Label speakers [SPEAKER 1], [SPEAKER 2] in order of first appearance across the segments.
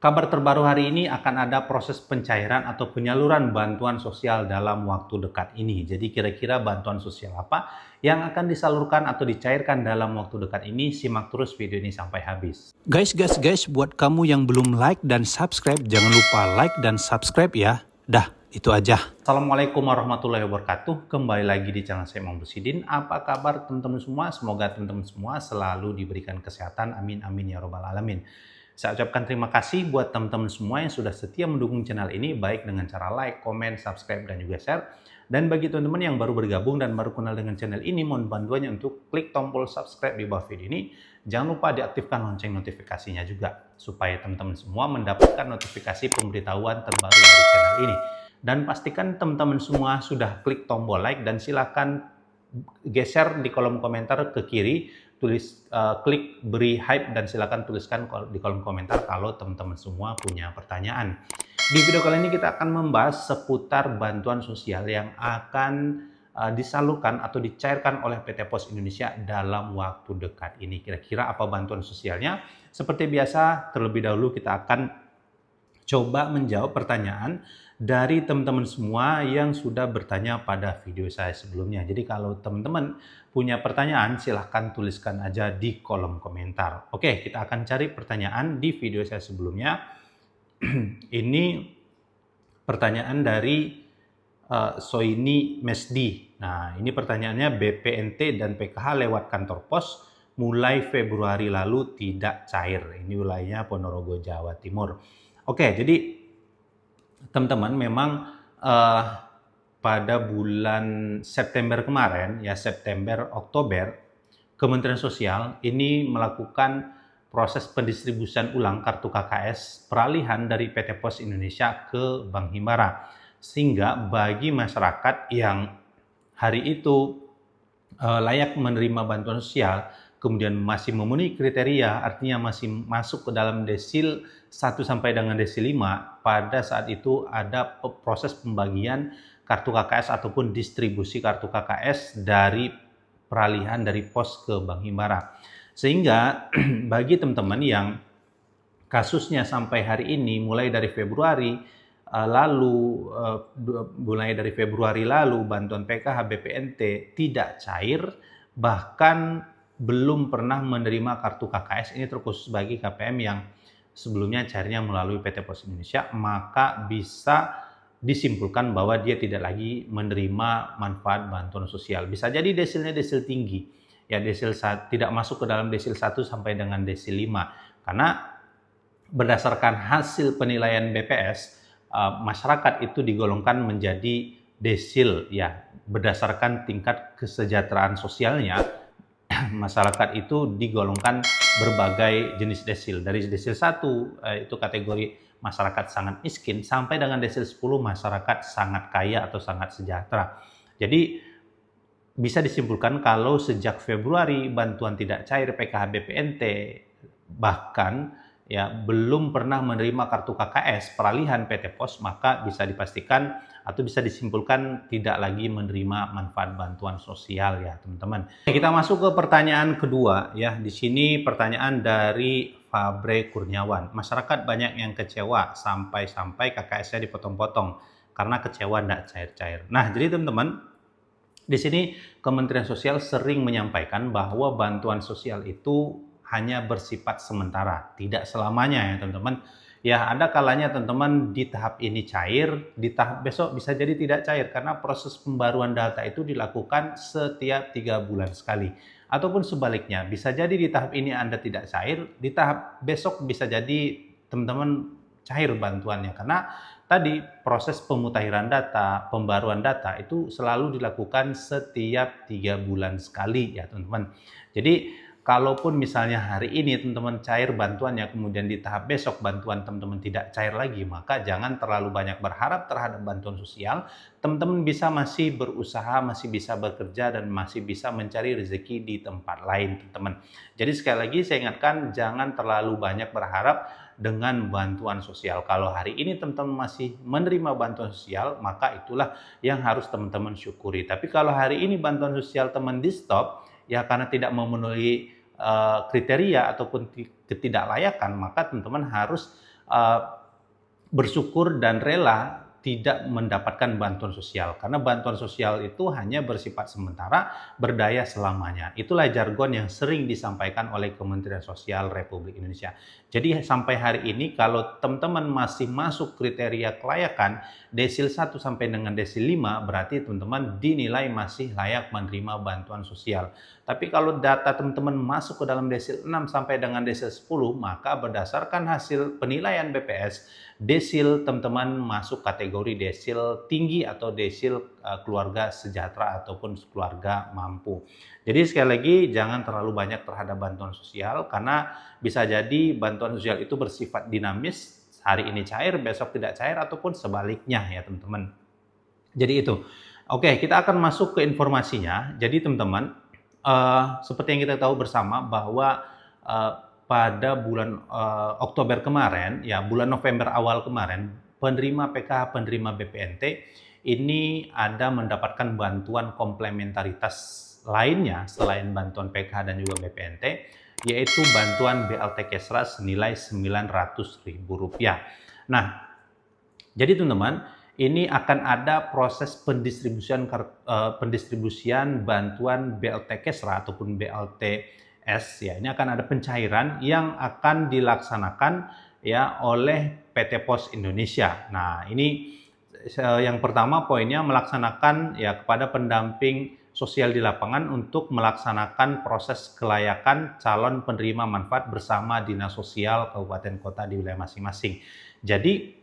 [SPEAKER 1] Kabar terbaru hari ini akan ada proses pencairan atau penyaluran bantuan sosial dalam waktu dekat ini. Jadi kira-kira bantuan sosial apa yang akan disalurkan atau dicairkan dalam waktu dekat ini? Simak terus video ini sampai habis.
[SPEAKER 2] Guys, buat kamu yang belum like dan subscribe, jangan lupa like dan subscribe ya. Dah, itu aja.
[SPEAKER 1] Assalamualaikum warahmatullahi wabarakatuh. Kembali lagi di channel saya Mang Busidin. Apa kabar teman-teman semua? Semoga teman-teman semua selalu diberikan kesehatan. Amin amin ya robbal alamin. Saya ucapkan terima kasih buat teman-teman semua yang sudah setia mendukung channel ini, baik dengan cara like, komen, subscribe, dan juga share. Dan bagi teman-teman yang baru bergabung dan baru kenal dengan channel ini, mohon bantuannya untuk klik tombol subscribe di bawah video ini. Jangan lupa diaktifkan lonceng notifikasinya juga, supaya teman-teman semua mendapatkan notifikasi pemberitahuan terbaru dari channel ini. Dan pastikan teman-teman semua sudah klik tombol like dan silakan geser di kolom komentar ke kiri, klik beri hype dan silakan tuliskan di kolom komentar kalau teman-teman semua punya pertanyaan. Di video kali ini kita akan membahas seputar bantuan sosial yang akan disalurkan atau dicairkan oleh PT Pos Indonesia dalam waktu dekat ini. Kira-kira apa bantuan sosialnya? Seperti biasa, terlebih dahulu kita akan coba menjawab pertanyaan dari teman-teman semua yang sudah bertanya pada video saya sebelumnya. Jadi kalau teman-teman punya pertanyaan, silahkan tuliskan aja di kolom komentar. Oke, kita akan cari pertanyaan di video saya sebelumnya. Ini pertanyaan dari Soini Mesdi. Nah, ini pertanyaannya, BPNT dan PKH lewat kantor pos mulai Februari lalu tidak cair. Ini wilayahnya Ponorogo, Jawa Timur. Oke, jadi teman-teman memang pada bulan September kemarin, ya September Oktober, Kementerian Sosial ini melakukan proses pendistribusian ulang kartu KKS peralihan dari PT Pos Indonesia ke Bank Himbara, sehingga bagi masyarakat yang hari itu layak menerima bantuan sosial, kemudian masih memenuhi kriteria, artinya masih masuk ke dalam desil 1 sampai dengan desil 5, pada saat itu ada proses pembagian kartu KKS ataupun distribusi kartu KKS dari peralihan dari pos ke Bank Himbara. Sehingga bagi teman-teman yang kasusnya sampai hari ini mulai dari Februari lalu bantuan PKH BPNT tidak cair, bahkan belum pernah menerima kartu KKS, ini terkhusus bagi KPM yang sebelumnya cairnya melalui PT Pos Indonesia, maka bisa disimpulkan bahwa dia tidak lagi menerima manfaat bantuan sosial. Bisa jadi desilnya desil tinggi, ya desil tidak masuk ke dalam desil 1 sampai dengan desil 5, karena berdasarkan hasil penilaian BPS, masyarakat itu digolongkan menjadi desil, ya berdasarkan tingkat kesejahteraan sosialnya. Masyarakat itu digolongkan berbagai jenis desil. Dari desil 1 itu kategori masyarakat sangat miskin, sampai dengan desil 10 masyarakat sangat kaya atau sangat sejahtera. Jadi bisa disimpulkan kalau sejak Februari bantuan tidak cair PKH BPNT, bahkan ya belum pernah menerima kartu KKS peralihan PT Pos, maka bisa dipastikan atau bisa disimpulkan tidak lagi menerima manfaat bantuan sosial ya teman-teman. Kita masuk ke pertanyaan kedua ya. Di sini pertanyaan dari Fabre Kurniawan. Masyarakat banyak yang kecewa sampai-sampai KKS-nya dipotong-potong karena kecewa tidak cair-cair. Nah, jadi teman-teman, di sini Kementerian Sosial sering menyampaikan bahwa bantuan sosial itu hanya bersifat sementara, tidak selamanya ya teman-teman. Ya ada kalanya teman-teman di tahap ini cair, di tahap besok bisa jadi tidak cair, karena proses pembaruan data itu dilakukan setiap 3 bulan sekali. Ataupun sebaliknya, bisa jadi di tahap ini Anda tidak cair, di tahap besok bisa jadi teman-teman cair bantuannya, karena tadi proses pemutakhiran data, pembaruan data itu selalu dilakukan setiap 3 bulan sekali ya teman-teman. Jadi kalaupun misalnya hari ini teman-teman cair bantuannya, kemudian di tahap besok bantuan teman-teman tidak cair lagi, maka jangan terlalu banyak berharap terhadap bantuan sosial. Teman-teman masih berusaha, masih bisa bekerja, dan masih bisa mencari rezeki di tempat lain, teman-teman. Jadi sekali lagi saya ingatkan, jangan terlalu banyak berharap dengan bantuan sosial. Kalau hari ini teman-teman masih menerima bantuan sosial, maka itulah yang harus teman-teman syukuri. Tapi kalau hari ini bantuan sosial teman di stop, ya karena tidak memenuhi kriteria ataupun ketidaklayakan, maka teman-teman harus uh, bersyukur dan rela tidak mendapatkan bantuan sosial, karena bantuan sosial itu hanya bersifat sementara, berdaya selamanya. Itulah jargon yang sering disampaikan oleh Kementerian Sosial Republik Indonesia. Jadi sampai hari ini kalau teman-teman masih masuk kriteria kelayakan desil 1 sampai dengan desil 5, berarti teman-teman dinilai masih layak menerima bantuan sosial. Tapi kalau data teman-teman masuk ke dalam desil 6 sampai dengan desil 10, maka berdasarkan hasil penilaian BPS, desil teman-teman masuk kategori desil tinggi atau desil keluarga sejahtera ataupun keluarga mampu. Jadi sekali lagi jangan terlalu banyak terhadap bantuan sosial, karena bisa jadi bantuan sosial itu bersifat dinamis, hari ini cair, besok tidak cair, ataupun sebaliknya ya teman-teman. Jadi itu. Oke, kita akan masuk ke informasinya. Jadi teman-teman, seperti yang kita tahu bersama bahwa pada bulan Oktober kemarin, ya bulan November awal kemarin, penerima PKH, penerima BPNT ini ada mendapatkan bantuan komplementaritas lainnya selain bantuan PKH dan juga BPNT, yaitu bantuan BLT Kesra senilai Rp900.000. Nah, jadi teman-teman, ini akan ada proses pendistribusian bantuan BLT Kesra ataupun BLTS ya. Ini akan ada pencairan yang akan dilaksanakan ya oleh PT Pos Indonesia. Nah, ini yang pertama poinnya melaksanakan ya kepada pendamping sosial di lapangan untuk melaksanakan proses kelayakan calon penerima manfaat bersama Dinas Sosial Kabupaten Kota di wilayah masing-masing. Jadi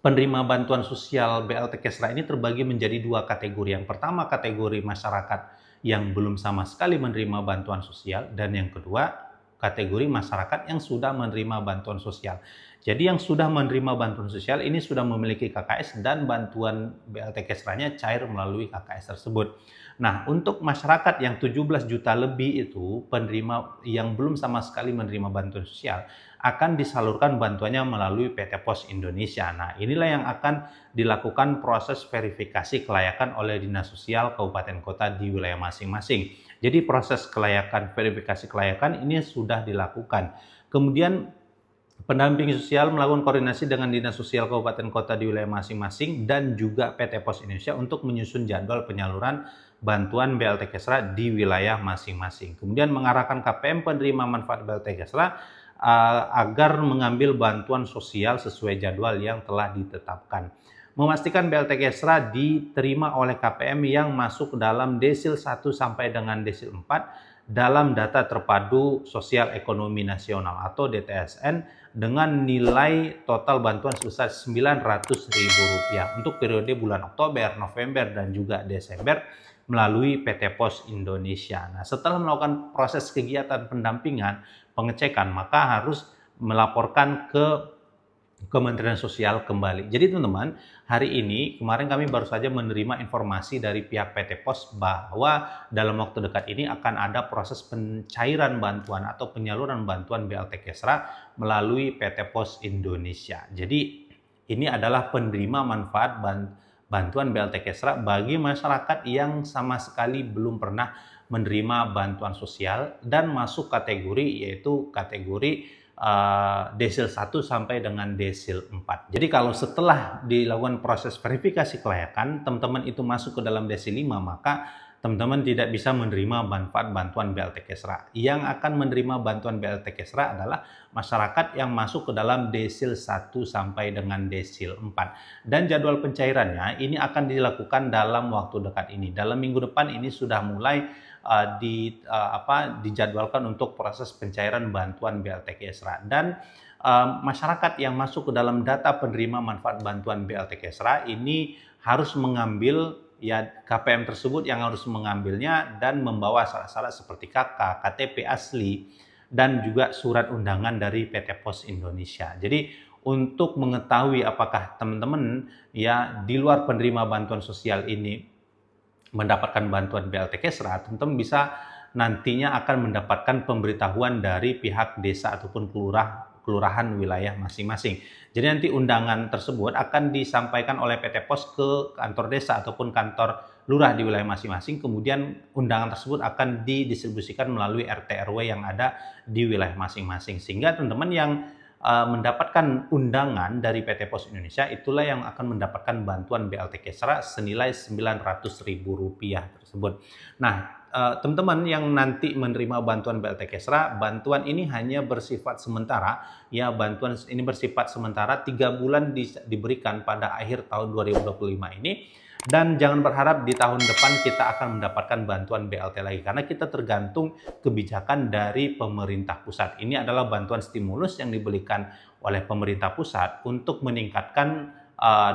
[SPEAKER 1] penerima bantuan sosial BLT Kesra ini terbagi menjadi dua kategori. Yang pertama kategori masyarakat yang belum sama sekali menerima bantuan sosial, dan yang kedua kategori masyarakat yang sudah menerima bantuan sosial. Jadi yang sudah menerima bantuan sosial ini sudah memiliki KKS dan bantuan BLT Kesranya cair melalui KKS tersebut. Nah, untuk masyarakat yang 17 juta lebih itu penerima yang belum sama sekali menerima bantuan sosial akan disalurkan bantuannya melalui PT Pos Indonesia. Nah, inilah yang akan dilakukan proses verifikasi kelayakan oleh Dinas Sosial Kabupaten Kota di wilayah masing-masing. Jadi proses kelayakan, verifikasi kelayakan ini sudah dilakukan. Kemudian pendamping sosial melakukan koordinasi dengan Dinas Sosial Kabupaten Kota di wilayah masing-masing dan juga PT Pos Indonesia untuk menyusun jadwal penyaluran bantuan BLT Kesra di wilayah masing-masing. Kemudian mengarahkan KPM penerima manfaat BLT Kesra agar mengambil bantuan sosial sesuai jadwal yang telah ditetapkan. Memastikan BLT Kesra diterima oleh KPM yang masuk dalam desil 1 sampai dengan desil 4 dalam data terpadu sosial ekonomi nasional atau DTSN dengan nilai total bantuan sebesar Rp900.000 untuk periode bulan Oktober, November, dan juga Desember melalui PT Pos Indonesia. Nah, setelah melakukan proses kegiatan pendampingan, pengecekan, maka harus melaporkan ke Kementerian Sosial kembali. Jadi teman-teman, hari ini kemarin kami baru saja menerima informasi dari pihak PT Pos bahwa dalam waktu dekat ini akan ada proses pencairan bantuan atau penyaluran bantuan BLT Kesra melalui PT Pos Indonesia. Jadi ini adalah penerima manfaat bantuan BLT Kesra bagi masyarakat yang sama sekali belum pernah menerima bantuan sosial dan masuk kategori yaitu kategori desil 1 sampai dengan desil 4. Jadi kalau setelah dilakukan proses verifikasi kelayakan, teman-teman itu masuk ke dalam desil 5, maka teman-teman tidak bisa menerima manfaat bantuan BLT Kesra. Yang akan menerima bantuan BLT Kesra adalah masyarakat yang masuk ke dalam desil 1 sampai dengan desil 4. Dan jadwal pencairannya ini akan dilakukan dalam waktu dekat ini. Dalam minggu depan ini sudah mulai dijadwalkan untuk proses pencairan bantuan BLT Kesra, dan masyarakat yang masuk ke dalam data penerima manfaat bantuan BLT Kesra ini harus mengambil ya KPM tersebut yang harus mengambilnya dan membawa syarat-syarat seperti KK, KTP asli, dan juga surat undangan dari PT Pos Indonesia. Jadi untuk mengetahui apakah teman-teman ya di luar penerima bantuan sosial ini mendapatkan bantuan BLT Kesra, teman-teman bisa nantinya akan mendapatkan pemberitahuan dari pihak desa ataupun kelurahan wilayah masing-masing. Jadi nanti undangan tersebut akan disampaikan oleh PT Pos ke kantor desa ataupun kantor lurah di wilayah masing-masing. Kemudian undangan tersebut akan didistribusikan melalui RT RW yang ada di wilayah masing-masing. Sehingga teman-teman yang mendapatkan undangan dari PT Pos Indonesia, itulah yang akan mendapatkan bantuan BLT Kesra senilai Rp900.000 tersebut. Nah, teman-teman yang nanti menerima bantuan BLT Kesra, bantuan ini hanya bersifat sementara, ya bantuan ini bersifat sementara 3 bulan diberikan pada akhir tahun 2025 ini. Dan jangan berharap di tahun depan kita akan mendapatkan bantuan BLT lagi, karena kita tergantung kebijakan dari pemerintah pusat. Ini adalah bantuan stimulus yang diberikan oleh pemerintah pusat untuk meningkatkan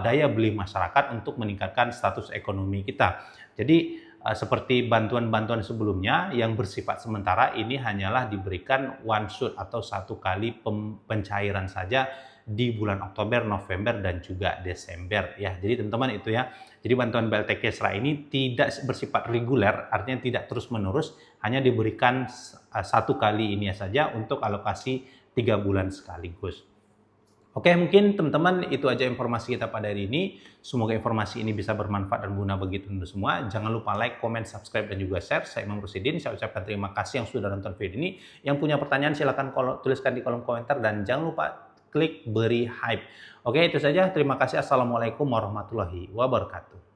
[SPEAKER 1] daya beli masyarakat, untuk meningkatkan status ekonomi kita. Jadi seperti bantuan-bantuan sebelumnya yang bersifat sementara, ini hanyalah diberikan one shot atau satu kali pencairan saja di bulan Oktober, November, dan juga Desember ya. Jadi teman-teman itu ya. Jadi bantuan BLT Kesra ini tidak bersifat reguler, artinya tidak terus-menerus, hanya diberikan satu kali ini saja untuk alokasi 3 bulan sekaligus. Oke, mungkin teman-teman itu aja informasi kita pada hari ini. Semoga informasi ini bisa bermanfaat dan berguna bagi teman-teman semua. Jangan lupa like, comment, subscribe, dan juga share. Saya Imam Rusidin. Saya ucapkan terima kasih yang sudah nonton video ini. Yang punya pertanyaan silahkan tuliskan di kolom komentar, dan jangan lupa klik beri hype. Oke, itu saja. Terima kasih. Assalamualaikum warahmatullahi wabarakatuh.